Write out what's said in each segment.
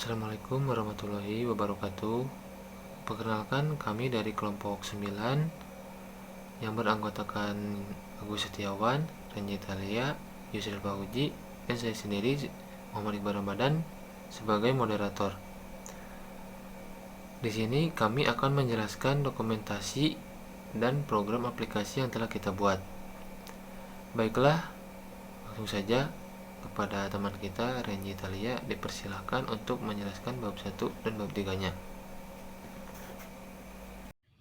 Assalamualaikum warahmatullahi wabarakatuh. Perkenalkan, kami dari kelompok 9 yang beranggotakan Agus Setiawan, Renji Thalia, Yusril Bahuji, dan saya sendiri Muhammad Iqbal Ramadan sebagai moderator. Di sini kami akan menjelaskan dokumentasi dan program aplikasi yang telah kita buat. Baiklah, langsung saja kepada teman kita Renji Thalia dipersilahkan untuk menjelaskan bab 1 dan bab 3-nya.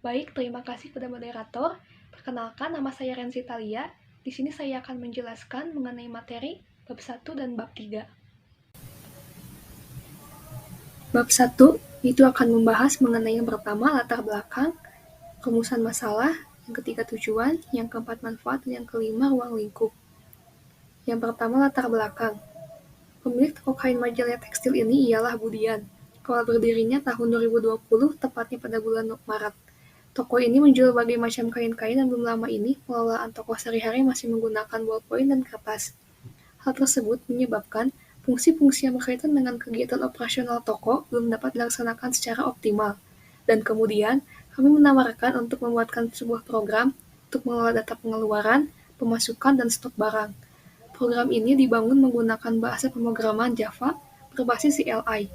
Baik, terima kasih kepada moderator. Perkenalkan, nama saya Renzi Thalia. Di sini saya akan menjelaskan mengenai materi bab 1 dan bab 3. Bab 1 itu akan membahas mengenai yang pertama, latar belakang, rumusan masalah, yang ketiga tujuan, yang keempat manfaat, dan yang kelima ruang lingkup. Yang pertama, latar belakang. Pemilik toko kain majalah tekstil ini ialah Budian. Awal berdirinya tahun 2020, tepatnya pada bulan Maret. Toko ini menjual berbagai macam kain-kain dan belum lama ini pengelolaan toko sehari-hari masih menggunakan ballpoint dan kertas. Hal tersebut menyebabkan fungsi-fungsi yang berkaitan dengan kegiatan operasional toko belum dapat dilaksanakan secara optimal. Dan kemudian, kami menawarkan untuk membuatkan sebuah program untuk mengelola data pengeluaran, pemasukan, dan stok barang. Program ini dibangun menggunakan bahasa pemrograman Java berbasis CLI.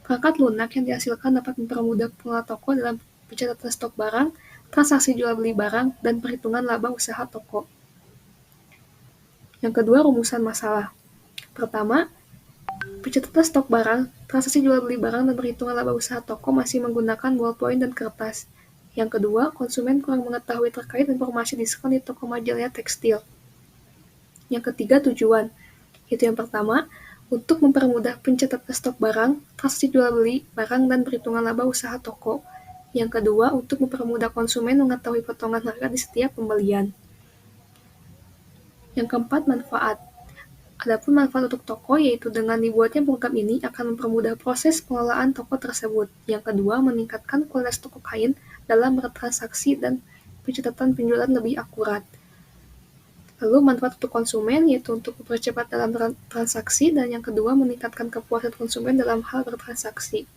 Perangkat lunak yang dihasilkan dapat mempermudah pengelola toko dalam pencatatan stok barang, transaksi jual beli barang, dan perhitungan laba usaha toko. Yang kedua, rumusan masalah. Pertama, pencatatan stok barang, transaksi jual beli barang, dan perhitungan laba usaha toko masih menggunakan ballpoint dan kertas. Yang kedua, konsumen kurang mengetahui terkait informasi diskon di toko majalah tekstil. Yang ketiga, tujuan. Itu yang pertama, untuk mempermudah pencatatan stok barang, transaksi jual beli barang, dan perhitungan laba usaha toko. Yang kedua, untuk mempermudah konsumen mengetahui potongan harga di setiap pembelian. Yang keempat, manfaat. Adapun manfaat untuk toko, yaitu dengan dibuatnya program ini akan mempermudah proses pengelolaan toko tersebut. Yang kedua, meningkatkan kualitas toko kain dalam bertransaksi dan pencatatan penjualan lebih akurat. Lalu manfaat untuk konsumen, yaitu untuk mempercepat dalam transaksi, dan yang kedua, meningkatkan kepuasan konsumen dalam hal bertransaksi.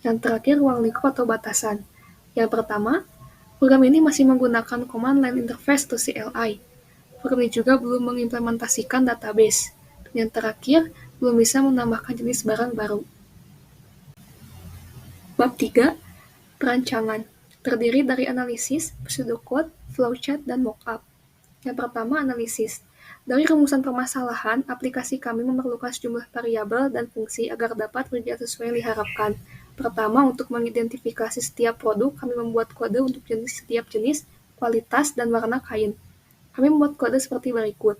Yang terakhir, ruang lingkup atau batasan. Yang pertama, program ini masih menggunakan Command Line Interface atau CLI. Program ini juga belum mengimplementasikan database. Dan yang terakhir, belum bisa menambahkan jenis barang baru. Bab 3, perancangan. Terdiri dari analisis, pseudocode, flowchart, dan mockup. Yang pertama, analisis. Dari rumusan permasalahan, aplikasi kami memerlukan sejumlah variabel dan fungsi agar dapat berjalan sesuai yang diharapkan. Pertama, untuk mengidentifikasi setiap produk, kami membuat kode untuk setiap jenis, kualitas, dan warna kain. Kami membuat kode seperti berikut.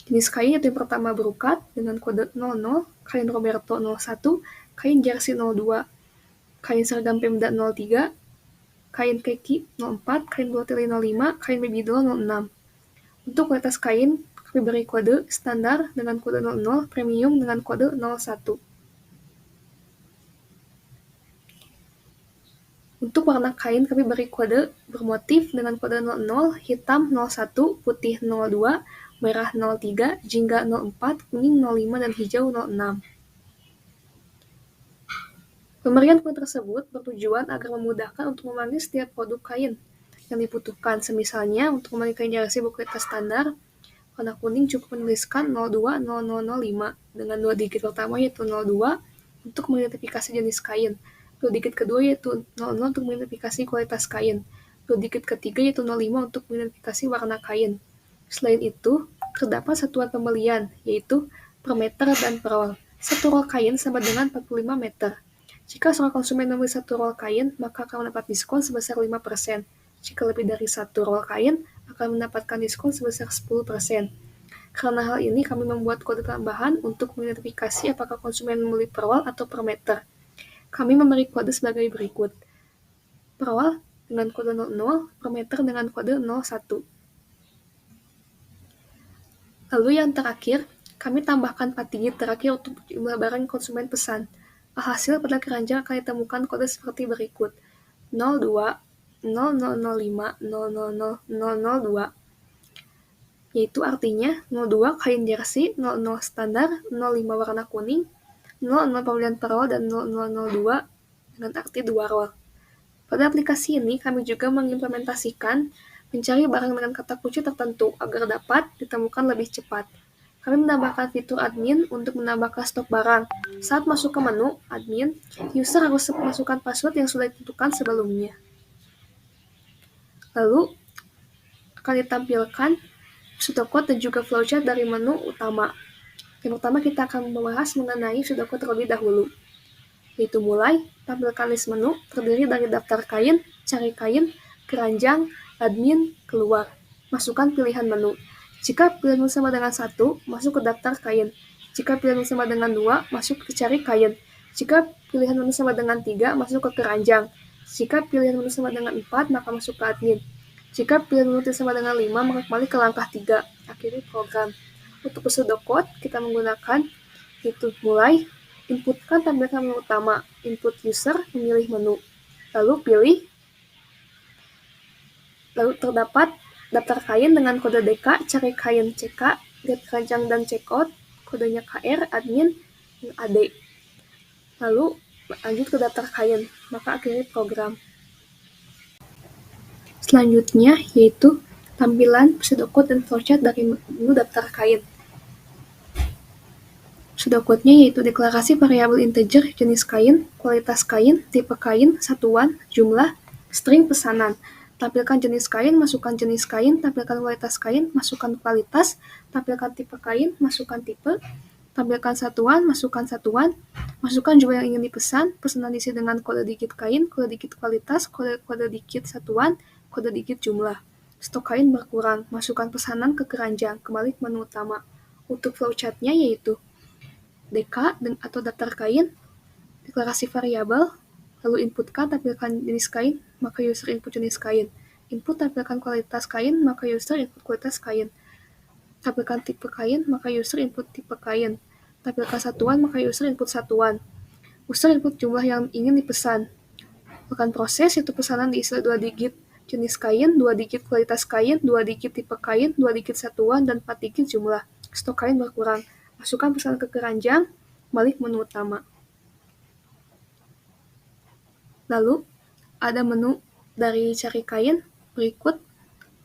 Jenis kain yaitu yang pertama brokat dengan kode 00, kain Roberto 01, kain jersey 02, kain seragam Pemda 03, kain keki 04, kain brocoli 05, kain baby doll 06. Untuk kualitas kain, kami beri kode standar dengan kode 00, premium dengan kode 01. Untuk warna kain, kami beri kode bermotif dengan kode 00, hitam 01, putih 02, merah 03, jingga 04, kuning 05, dan hijau 06. Pemberian kode tersebut bertujuan agar memudahkan untuk memanggil setiap produk kain yang dibutuhkan. Semisalnya, untuk memanggil kain jersey berkualitas standar, warna kuning cukup menuliskan 020005 dengan 2 digit pertama yaitu 02 untuk mengidentifikasi jenis kain, 2 digit kedua yaitu 00 untuk mengidentifikasi kualitas kain, 2 digit ketiga yaitu 05 untuk mengidentifikasi warna kain. Selain itu, terdapat satuan pembelian yaitu per meter dan per roll. Satu roll kain sama dengan 45 meter. Jika seorang konsumen membeli satu roll kain, maka akan mendapat diskon sebesar 5%. Jika lebih dari satu roll kain, akan mendapatkan diskon sebesar 10%. Karena hal ini, kami membuat kode tambahan untuk mengidentifikasi apakah konsumen membeli per roll atau per meter. Kami memberi kode sebagai berikut. Per roll dengan kode 00, per meter dengan kode 01. Lalu yang terakhir, kami tambahkan 4 digit terakhir untuk jumlah barang yang konsumen pesan. Alhasil, pada keranjang akan ditemukan kode seperti berikut. 02 0005 000002, yaitu artinya 02 kain jersey, 00 standar, 05 warna kuning, 0,0 pembelian per roll dan 0,002 dengan arti 2 roll. Pada aplikasi ini, kami juga mengimplementasikan mencari barang dengan kata kunci tertentu agar dapat ditemukan lebih cepat. Kami menambahkan fitur admin untuk menambahkan stok barang. Saat masuk ke menu admin, user harus masukkan password yang sudah ditentukan sebelumnya. Lalu, akan ditampilkan pseudocode dan juga flowchart dari menu utama. Yang pertama, kita akan membahas mengenai pseudocode terlebih dahulu. Yaitu mulai, tampilkan list menu terdiri dari daftar kain, cari kain, keranjang, admin, keluar. Masukkan pilihan menu. Jika pilihan menu sama dengan 1, masuk ke daftar kain. Jika pilihan menu sama dengan 2, masuk ke cari kain. Jika pilihan menu sama dengan 3, masuk ke keranjang. Jika pilihan menu sama dengan 4, maka masuk ke admin. Jika pilihan menu sama dengan 5, maka kembali ke langkah 3, akhiri program. Untuk pseudocode, kita menggunakan itu mulai, inputkan tampilkan menu utama, input user, memilih menu. Lalu terdapat daftar kain dengan kode DK, cari kain CK, get keranjang dan checkout, kodenya KR, admin, dan AD. Lalu lanjut ke daftar kain, maka akhiri program. Selanjutnya yaitu tampilan pseudocode dan flowchart dari menu daftar kain. Pseudocode-nya yaitu deklarasi variabel integer, jenis kain, kualitas kain, tipe kain, satuan, jumlah, string pesanan. Tampilkan jenis kain, masukkan jenis kain, tampilkan kualitas kain, masukkan kualitas, tampilkan tipe kain, masukkan tipe, tampilkan satuan, masukkan satuan, masukkan jumlah yang ingin dipesan, pesanan diisi dengan kode digit kain, kode digit kualitas, kode digit satuan, kode digit jumlah. Stok kain berkurang, masukkan pesanan ke keranjang, kembali ke menu utama. Untuk flowchart-nya yaitu DK atau daftar kain, deklarasi variabel, lalu inputkan tampilkan jenis kain, maka user input jenis kain. Input tampilkan kualitas kain, maka user input kualitas kain. Tampilkan tipe kain, maka user input tipe kain. Tampilkan satuan, maka user input satuan. User input jumlah yang ingin dipesan. Lakukan proses, yaitu pesanan diisi 2 digit jenis kain, 2 digit kualitas kain, 2 digit tipe kain, 2 digit satuan, dan 4 digit jumlah. Stok kain berkurang. Masukkan pesanan ke keranjang, balik menu utama. Lalu, ada menu dari cari kain, berikut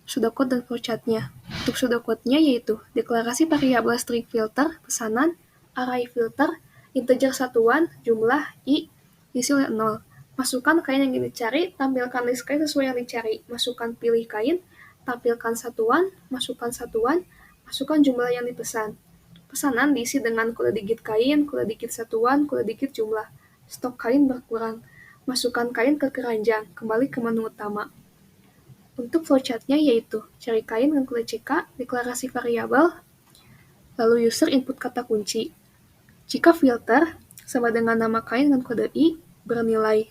pseudocode dan flowchart-nya. Untuk pseudocode-nya yaitu deklarasi variabel string filter, pesanan, array filter, integer satuan, jumlah, i, diisi oleh 0. Masukkan kain yang ingin dicari, tampilkan list kain sesuai yang dicari. Masukkan pilih kain, tampilkan satuan, masukkan jumlah yang dipesan. Pesanan diisi dengan kode digit kain, kode digit satuan, kode digit jumlah. Stok kain berkurang. Masukkan kain ke keranjang, kembali ke menu utama. Untuk flowchart-nya yaitu cari kain dengan kode CK, deklarasi variabel, lalu user input kata kunci. Jika filter sama dengan nama kain dengan kode i bernilai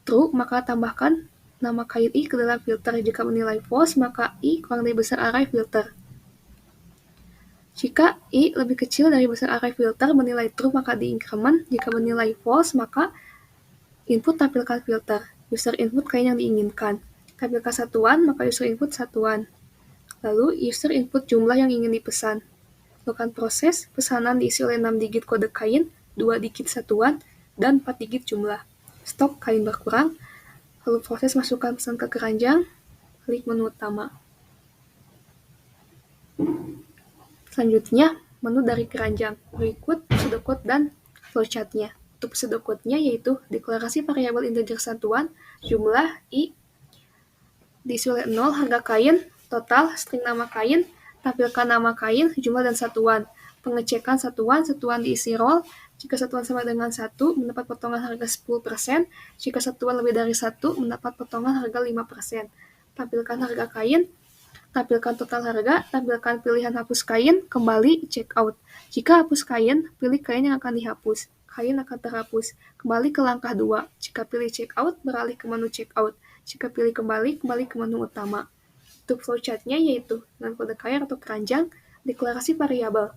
true, maka tambahkan nama kain i ke dalam filter. Jika menilai false, maka i kurang dari besar array filter. Jika i lebih kecil dari besar array filter menilai true, maka di-increment. Jika menilai false, maka input tampilkan filter. User input kain yang diinginkan. Tampilkan satuan, maka user input satuan. Lalu user input jumlah yang ingin dipesan. Lakukan proses, pesanan diisi oleh 6 digit kode kain, 2 digit satuan, dan 4 digit jumlah. Stok kain berkurang. Lalu proses masukkan pesan ke keranjang, klik menu utama. Selanjutnya, menu dari keranjang. Berikut pseudocode dan flowchart-nya. Untuk pseudocode-nya yaitu deklarasi variabel integer satuan, jumlah, i, diisi oleh 0, harga kain, total, string nama kain, tampilkan nama kain, jumlah dan satuan. Pengecekan satuan diisi roll. Jika satuan sama dengan 1, mendapat potongan harga 10%. Jika satuan lebih dari 1, mendapat potongan harga 5%. Tampilkan harga kain, tampilkan total harga, tampilkan pilihan hapus kain, kembali checkout. Jika hapus kain, pilih kain yang akan dihapus. Kain akan terhapus. Kembali ke langkah 2. Jika pilih checkout, beralih ke menu checkout. Jika pilih kembali ke menu utama. Untuk flowchart-nya yaitu dengan kode kain atau keranjang, deklarasi variabel.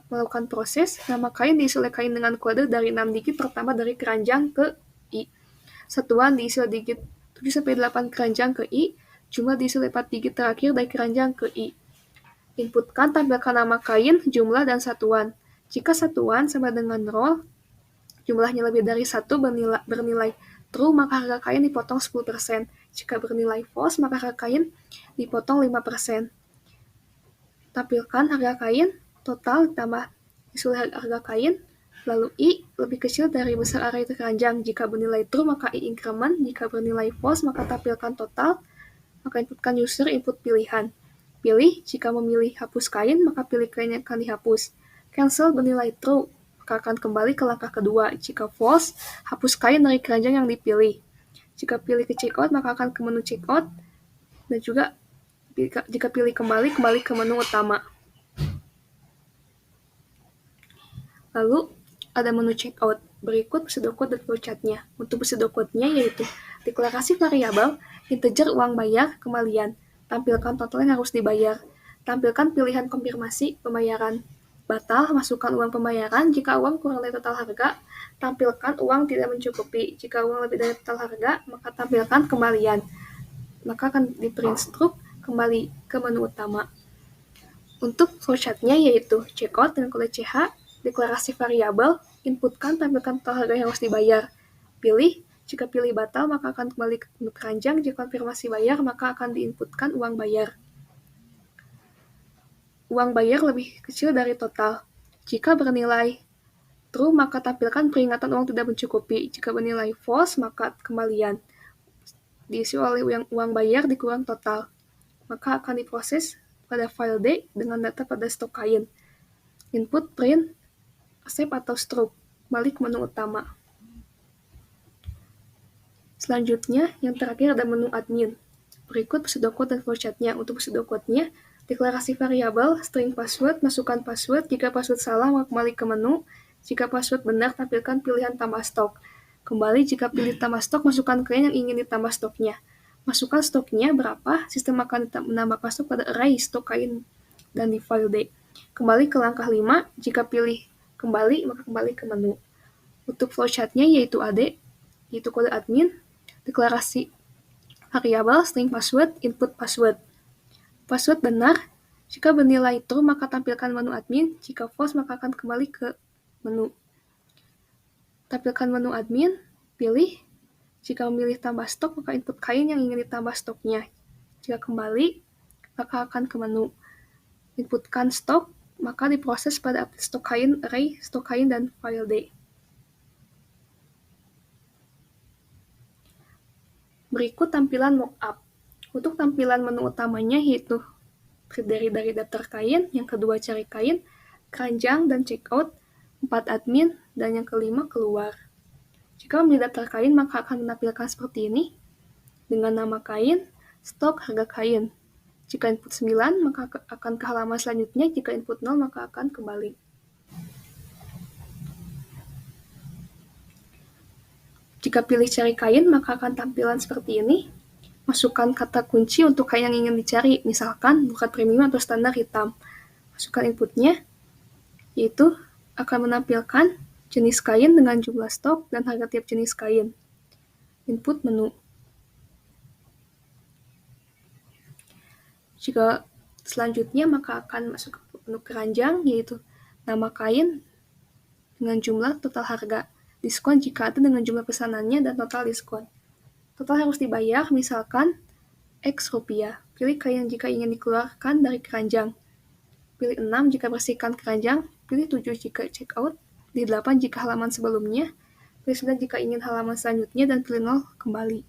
Melakukan proses, nama kain diisi oleh kain dengan kode dari 6 digit pertama dari keranjang ke i. Satuan diisi oleh digit 7-8 keranjang ke i. Jumlah diisi oleh 4 digit terakhir dari keranjang ke i. Inputkan tampilkan nama kain, jumlah, dan satuan. Jika satuan sama dengan roll, jumlahnya lebih dari 1 bernilai true, maka harga kain dipotong 10%. Jika bernilai false, maka harga kain dipotong 5%. Tampilkan harga kain total ditambah isu harga kain, lalu I lebih kecil dari besar array keranjang. Jika bernilai true, maka I increment. Jika bernilai false, maka tampilkan total, maka inputkan user input pilihan. Pilih, jika memilih hapus kain, maka pilih kain yang akan dihapus. Cancel bernilai true, maka akan kembali ke langkah kedua. Jika false, hapus kain dari keranjang yang dipilih. Jika pilih ke checkout, maka akan ke menu checkout, dan juga jika pilih kembali ke menu utama. Lalu ada menu checkout. Berikut pseudocode dan flowchart-nya. Untuk pseudocode-nya yaitu deklarasi variabel, integer uang bayar, kembalian. Tampilkan total yang harus dibayar. Tampilkan pilihan konfirmasi pembayaran. Batal, masukkan uang pembayaran. Jika uang kurang dari total harga, tampilkan uang tidak mencukupi. Jika uang lebih dari total harga, maka tampilkan kembalian. Maka akan di-print struk kembali ke menu utama. Untuk flowchart-nya yaitu checkout dengan kode CH, deklarasi variabel, inputkan, tampilkan total harga yang harus dibayar. Pilih, jika pilih batal, maka akan kembali ke menu keranjang. Jika konfirmasi bayar, maka akan diinputkan uang bayar. Uang bayar lebih kecil dari total. Jika bernilai true, maka tampilkan peringatan uang tidak mencukupi. Jika bernilai false, maka kembalian. Diisi oleh uang bayar dikurang total. Maka akan diproses pada file D dengan data pada stok kain. Input, print, accept atau stroke, balik ke menu utama. Selanjutnya, yang terakhir ada menu admin. Berikut pseudocode dan flowchart-nya. Untuk pseudocode-nya, deklarasi variabel, string password, masukkan password. Jika password salah, maka kembali ke menu. Jika password benar, tampilkan pilihan tambah stok. Kembali jika pilih tambah stok, masukkan kain yang ingin ditambah stoknya. Masukkan stoknya berapa, sistem akan menambahkan stok pada array stok kain dan di file D. Kembali ke langkah 5, jika pilih kembali, maka kembali ke menu. Untuk flowchart-nya yaitu AD, yaitu kode admin, deklarasi variabel, string password, input password. Password benar, jika bernilai true maka tampilkan menu admin, jika false maka akan kembali ke menu. Tampilkan menu admin, pilih, jika memilih tambah stok maka input kain yang ingin ditambah stoknya. Jika kembali, maka akan ke menu. Inputkan stok, maka diproses pada update stok kain, array, stok kain, dan file D. Berikut tampilan mockup. Untuk tampilan menu utamanya yaitu terdiri dari daftar kain, yang kedua cari kain, keranjang, dan checkout, 4 admin, dan yang kelima keluar. Jika memilih daftar kain maka akan menampilkan seperti ini, dengan nama kain, stok, harga kain. Jika input 9 maka akan ke halaman selanjutnya, jika input 0 maka akan kembali. Jika pilih cari kain, maka akan tampilan seperti ini. Masukkan kata kunci untuk kain yang ingin dicari, misalkan brokat premium atau standar hitam. Masukkan inputnya, yaitu akan menampilkan jenis kain dengan jumlah stok dan harga tiap jenis kain. Input menu. Jika selanjutnya maka akan masuk ke menu keranjang, yaitu nama kain dengan jumlah total harga. Diskon jika ada dengan jumlah pesanannya dan total diskon. Total harus dibayar, misalkan X rupiah. Pilih kain jika ingin dikeluarkan dari keranjang. Pilih 6 jika bersihkan keranjang. Pilih 7 jika check out. Pilih 8 jika halaman sebelumnya. Pilih 9 jika ingin halaman selanjutnya, dan pilih 0 kembali.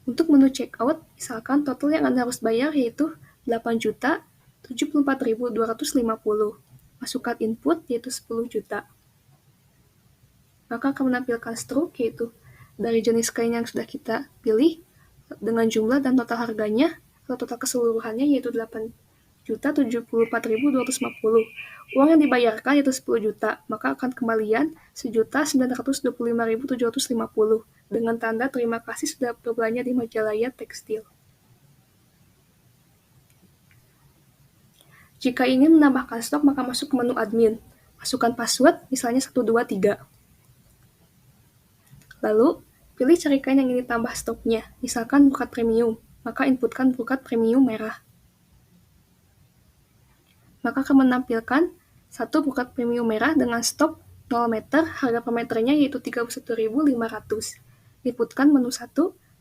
Untuk menu checkout, misalkan total yang Anda harus bayar yaitu 8.074.250. Masukkan input yaitu 10 juta. Maka akan menampilkan stroke yaitu dari jenis kain yang sudah kita pilih dengan jumlah dan total harganya atau total keseluruhannya yaitu 8.074.250. Uang yang dibayarkan yaitu 10 juta, maka akan kembalian 1.925.750 dengan tanda terima kasih sudah berbelanja di Majalaya Tekstil. Jika ingin menambahkan stok, maka masuk ke menu admin. Masukkan password, misalnya 123. Lalu, pilih cari kain yang ingin ditambah stoknya, misalkan brokat premium, maka inputkan brokat premium merah. Maka akan menampilkan 1 brokat premium merah dengan stok 0 meter, harga per meternya yaitu 31.500. Inputkan menu 1,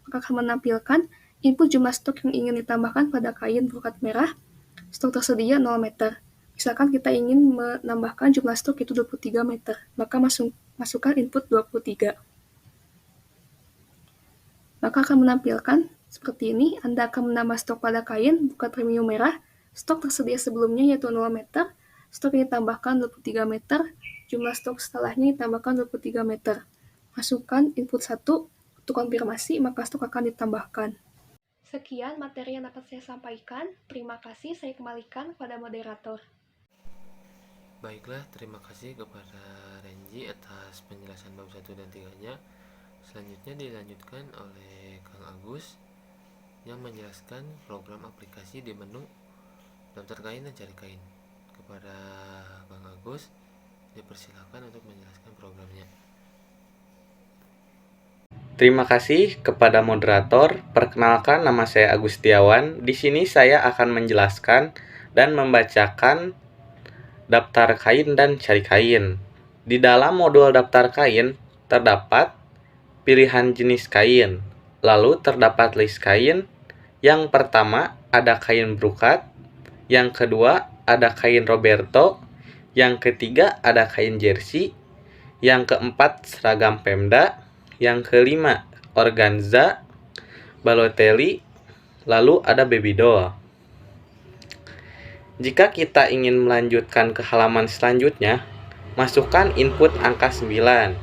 maka akan menampilkan input jumlah stok yang ingin ditambahkan pada kain brokat merah. Stok tersedia 0 meter. Misalkan kita ingin menambahkan jumlah stok itu 23 meter, maka masukkan input 23. Maka akan menampilkan seperti ini, Anda akan menambah stok pada kain brokat premium merah, stok tersedia sebelumnya yaitu 0 meter, stok yang ditambahkan 23 meter, jumlah stok setelahnya ditambahkan 23 meter. Masukkan input 1 untuk konfirmasi, maka stok akan ditambahkan. Sekian materi yang dapat saya sampaikan. Terima kasih, saya kembalikan kepada moderator. Baiklah, terima kasih kepada Renji atas penjelasan bab 1 dan 3-nya. Selanjutnya dilanjutkan oleh Kang Agus yang menjelaskan program aplikasi di menu daftar kain dan cari kain. Kepada Kang Agus, dipersilakan untuk menjelaskan programnya. Terima kasih kepada moderator. Perkenalkan, nama saya Agus Setiawan. Di sini saya akan menjelaskan dan membacakan daftar kain dan cari kain. Di dalam modul daftar kain terdapat pilihan jenis kain, lalu terdapat list kain. Yang pertama ada kain brokat, yang kedua ada kain Roberto, yang ketiga ada kain jersey, yang keempat seragam Pemda, yang kelima organza, balotelli, lalu ada baby doll. Jika kita ingin melanjutkan ke halaman selanjutnya, masukkan input angka 9.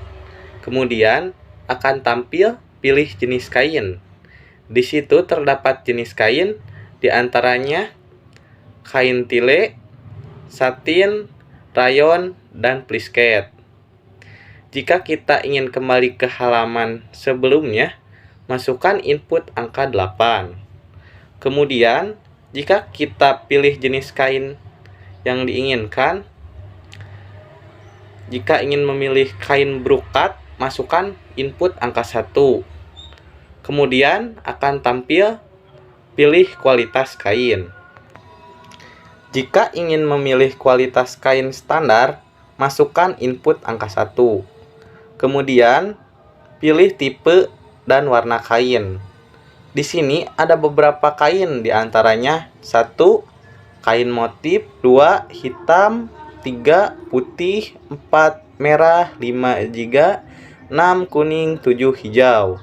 Kemudian akan tampil pilih jenis kain. Di situ terdapat jenis kain, diantaranya kain tile, satin, rayon, dan plisket. Jika kita ingin kembali ke halaman sebelumnya, masukkan input angka 8. Kemudian, jika kita pilih jenis kain yang diinginkan, jika ingin memilih kain brokat, masukkan input angka 1. Kemudian akan tampil pilih kualitas kain. Jika ingin memilih kualitas kain standar, masukkan input angka 1. Kemudian, pilih tipe dan warna kain. Di sini ada beberapa kain, diantaranya 1. Kain motif, 2. Hitam, 3. Putih, 4. Merah, 5. Jingga, 6. Kuning, 7. Hijau.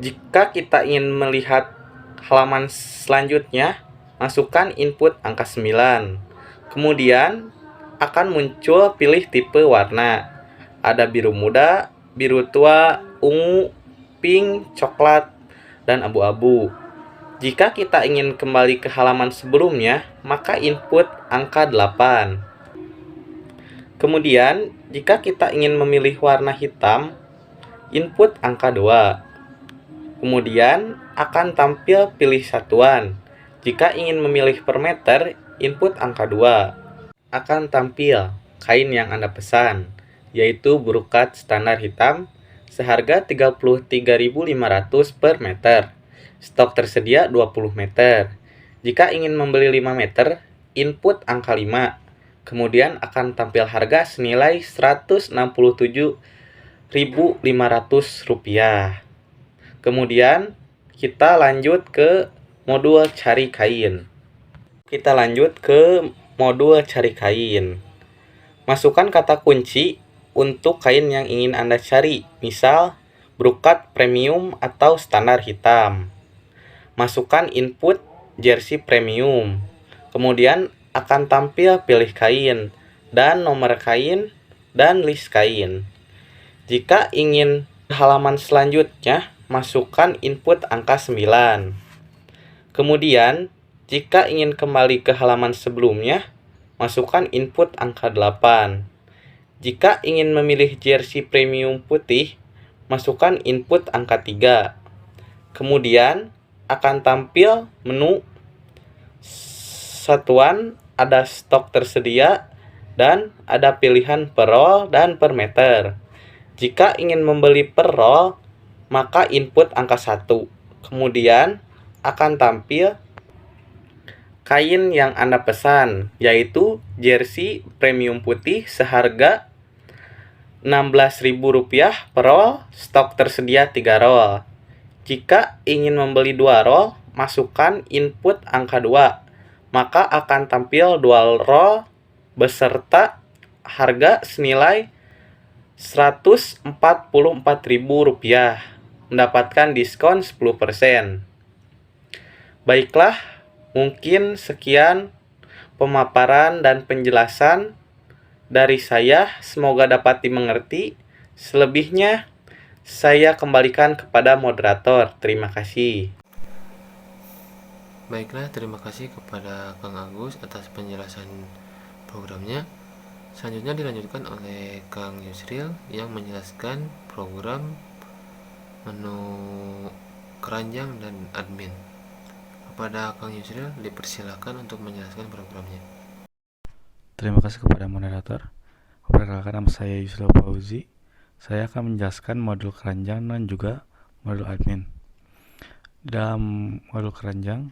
Jika kita ingin melihat halaman selanjutnya, masukkan input angka 9. Kemudian akan muncul pilih tipe warna. Ada biru muda, biru tua, ungu, pink, coklat, dan abu-abu. Jika kita ingin kembali ke halaman sebelumnya, maka input angka 8. Kemudian, jika kita ingin memilih warna hitam, input angka 2. Kemudian akan tampil pilih satuan. Jika ingin memilih per meter, input angka 2. Akan tampil kain yang Anda pesan, yaitu brokat standar hitam seharga 33.500 per meter. Stok tersedia 20 meter. Jika ingin membeli 5 meter, input angka 5. Kemudian akan tampil harga senilai Rp167.500. Kemudian kita lanjut ke modul cari kain. Kita lanjut ke modul cari kain. Masukkan kata kunci untuk kain yang ingin Anda cari, misal brokat premium atau standar hitam. Masukkan input jersey premium. Kemudian akan tampil pilih kain dan nomor kain dan list kain. Jika ingin halaman selanjutnya, masukkan input angka 9. Kemudian, jika ingin kembali ke halaman sebelumnya, masukkan input angka 8. Jika ingin memilih jersey premium putih, masukkan input angka 3. Kemudian, akan tampil menu satuan, ada stok tersedia, dan ada pilihan per roll dan per meter. Jika ingin membeli per roll, maka input angka 1. Kemudian, akan tampil kain yang Anda pesan, yaitu jersey premium putih seharga Rp16.000 per roll, stok tersedia 3 roll. Jika ingin membeli 2 roll, masukkan input angka 2, maka akan tampil 2 roll beserta harga senilai Rp144.000, mendapatkan diskon 10%. Baiklah, mungkin sekian pemaparan dan penjelasan dari saya, semoga dapat dimengerti. Selebihnya, saya kembalikan kepada moderator. Terima kasih. Baiklah, terima kasih kepada Kang Agus atas penjelasan programnya. Selanjutnya dilanjutkan oleh Kang Yusril yang menjelaskan program menu keranjang dan admin. Kepada Kang Yusril dipersilakan untuk menjelaskan programnya. Terima kasih kepada moderator. Perkenalkan, nama saya Yusril Fauzi. Saya akan menjelaskan modul keranjang dan juga modul admin. Dalam modul keranjang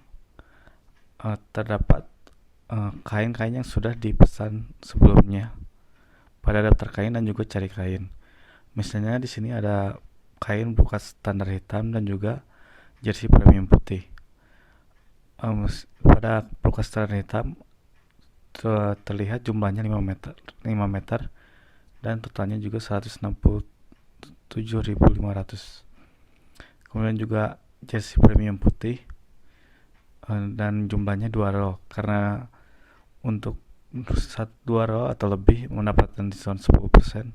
terdapat kain-kain yang sudah dipesan sebelumnya pada daftar kain dan juga cari kain. Misalnya di sini ada kain bekas standar hitam dan juga jersey premium putih. Pada bekas standar hitam terlihat jumlahnya 5 meter dan totalnya juga 167.500. Kemudian juga jersey premium putih dan jumlahnya 2 roll, karena untuk 2 roll atau lebih mendapatkan diskon 10%,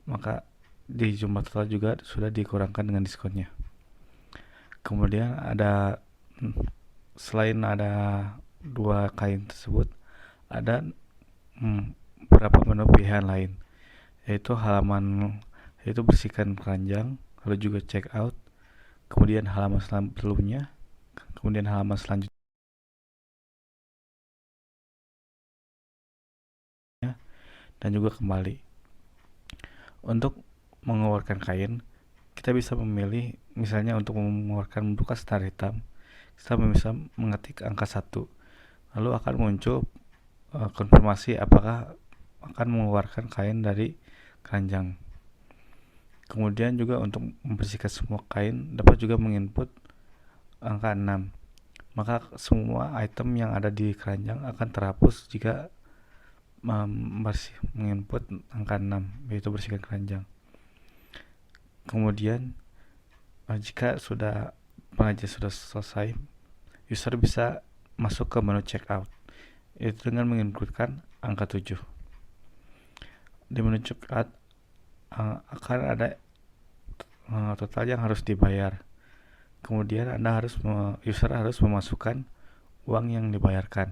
maka di jumlah total juga sudah dikurangkan dengan diskonnya. Kemudian selain ada 2 kain tersebut, ada beberapa menu pilihan lain, yaitu bersihkan keranjang, lalu juga check out, kemudian halaman sebelumnya, kemudian halaman selanjutnya, dan juga kembali. Untuk mengeluarkan kain, kita bisa memilih, misalnya untuk mengeluarkan bekas standar hitam, kita bisa mengetik angka 1, lalu akan muncul konfirmasi apakah akan mengeluarkan kain dari keranjang. Kemudian juga untuk membersihkan semua kain, dapat juga menginput angka 6, maka semua item yang ada di keranjang akan terhapus jika menginput angka 6, yaitu bersihkan keranjang. Kemudian jika pengajian sudah selesai, user bisa masuk ke menu checkout, yaitu dengan menginputkan angka 7. Di menu checkout akan ada total yang harus dibayar. Kemudian user harus memasukkan uang yang dibayarkan.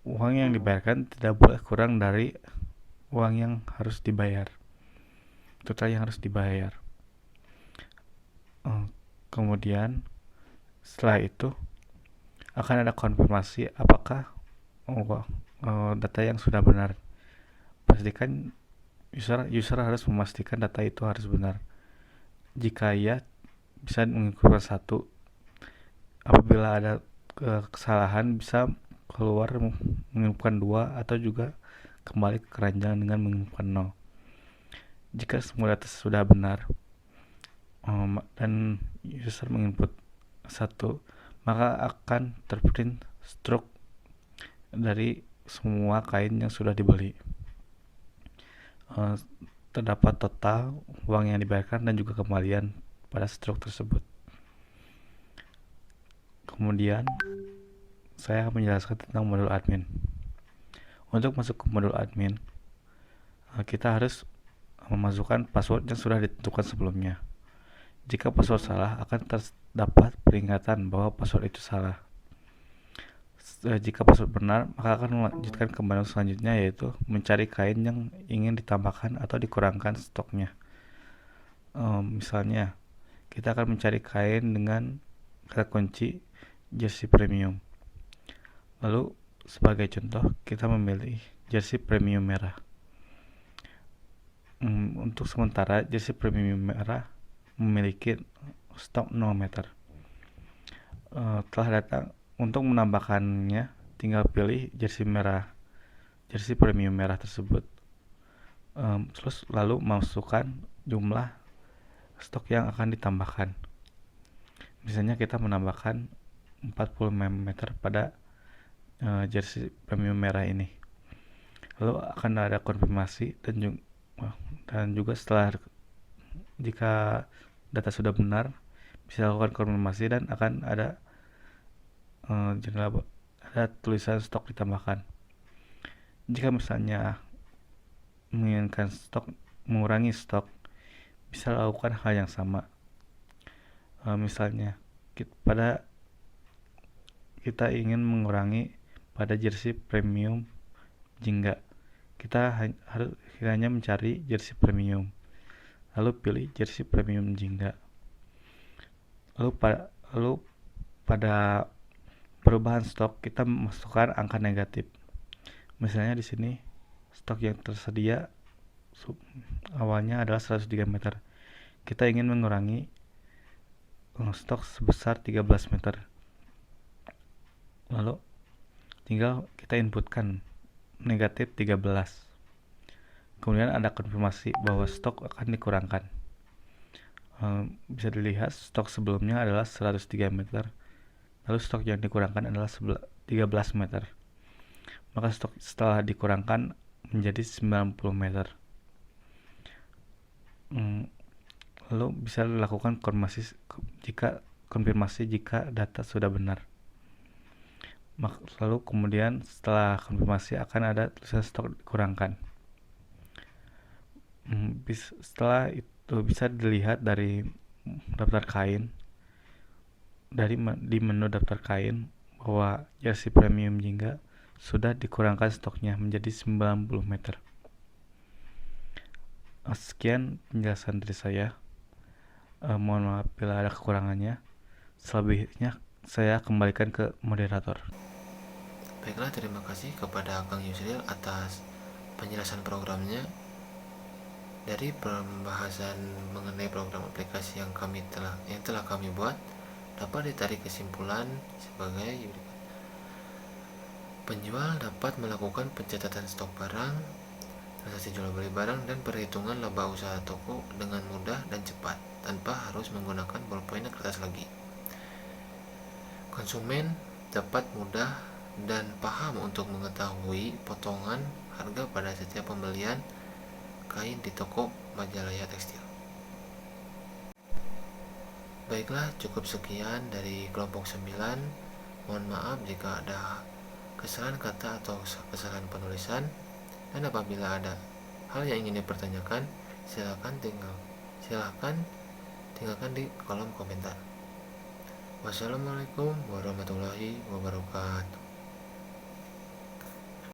Uang yang dibayarkan tidak boleh kurang dari uang yang harus dibayar, total yang harus dibayar. Kemudian setelah itu akan ada konfirmasi apakah data yang sudah benar. Pastikan user harus memastikan data itu harus benar. Jika ya, bisa menginputkan 1. Apabila ada kesalahan, bisa keluar menginputkan 2 atau juga kembali ke keranjang dengan menginputkan 0. Jika semua data sudah benar dan user menginput 1, maka akan terprint stok dari semua kain yang sudah dibeli. Terdapat total uang yang dibayarkan dan juga kembalian pada stok tersebut. Kemudian saya akan menjelaskan tentang modul admin. Untuk masuk ke modul admin, kita harus memasukkan password yang sudah ditentukan sebelumnya. Jika password salah, akan terdapat peringatan bahwa password itu salah. Jika password benar, maka akan melanjutkan ke menu selanjutnya, yaitu mencari kain yang ingin ditambahkan atau dikurangkan stoknya. Misalnya, kita akan mencari kain dengan kata kunci jersey premium. Lalu sebagai contoh, kita memilih jersey premium merah. Untuk sementara, jersey premium merah memiliki stok 0 meter. Telah datang Untuk menambahkannya, tinggal pilih jersey premium merah tersebut. Terus lalu masukkan jumlah stok yang akan ditambahkan. Misalnya kita menambahkan 40 mm pada jersey premium merah ini. Lalu akan ada konfirmasi dan juga setelah jika data sudah benar bisa lakukan konfirmasi dan akan ada tulisan stok ditambahkan. Jika misalnya menginginkan mengurangi stok, bisa lakukan hal yang sama. Misalnya kita ingin mengurangi pada jersey premium jingga, kita harus hanya mencari jersey premium, lalu pilih jersey premium jingga. Lalu pada perubahan stok kita masukkan angka negatif. Misalnya di sini stok yang tersedia awalnya adalah 103 meter. Kita ingin mengurangi stok sebesar 13 meter. Lalu tinggal kita inputkan negatif 13. Kemudian ada konfirmasi bahwa stok akan dikurangkan. Bisa dilihat stok sebelumnya adalah 103 meter. Lalu stok yang dikurangkan adalah 13 meter. Maka stok setelah dikurangkan menjadi 90 meter. Lalu bisa dilakukan konfirmasi jika data sudah benar. Lalu kemudian setelah konfirmasi akan ada tulisan stok dikurangkan. Setelah itu bisa dilihat dari daftar kain, di menu daftar kain bahwa jersey premium jingga sudah dikurangkan stoknya menjadi 90 meter. Sekian penjelasan dari saya. Mohon maaf bila ada kekurangannya. Selebihnya saya kembalikan ke moderator. Baiklah, terima kasih kepada Kang Yusril atas penjelasan programnya. Dari pembahasan mengenai program aplikasi yang telah kami buat, dapat ditarik kesimpulan sebagai penjual dapat melakukan pencatatan stok barang, transaksi jual beli barang, dan perhitungan laba usaha toko dengan mudah dan cepat tanpa harus menggunakan bolpen dan kertas lagi. Konsumen dapat mudah dan paham untuk mengetahui potongan harga pada setiap pembelian kain di toko Majalaya Tekstil. Baiklah, cukup sekian dari kelompok 9. Mohon maaf jika ada kesalahan kata atau kesalahan penulisan, dan apabila ada hal yang ingin dipertanyakan, silakan tinggalkan di kolom komentar. Wassalamualaikum warahmatullahi wabarakatuh.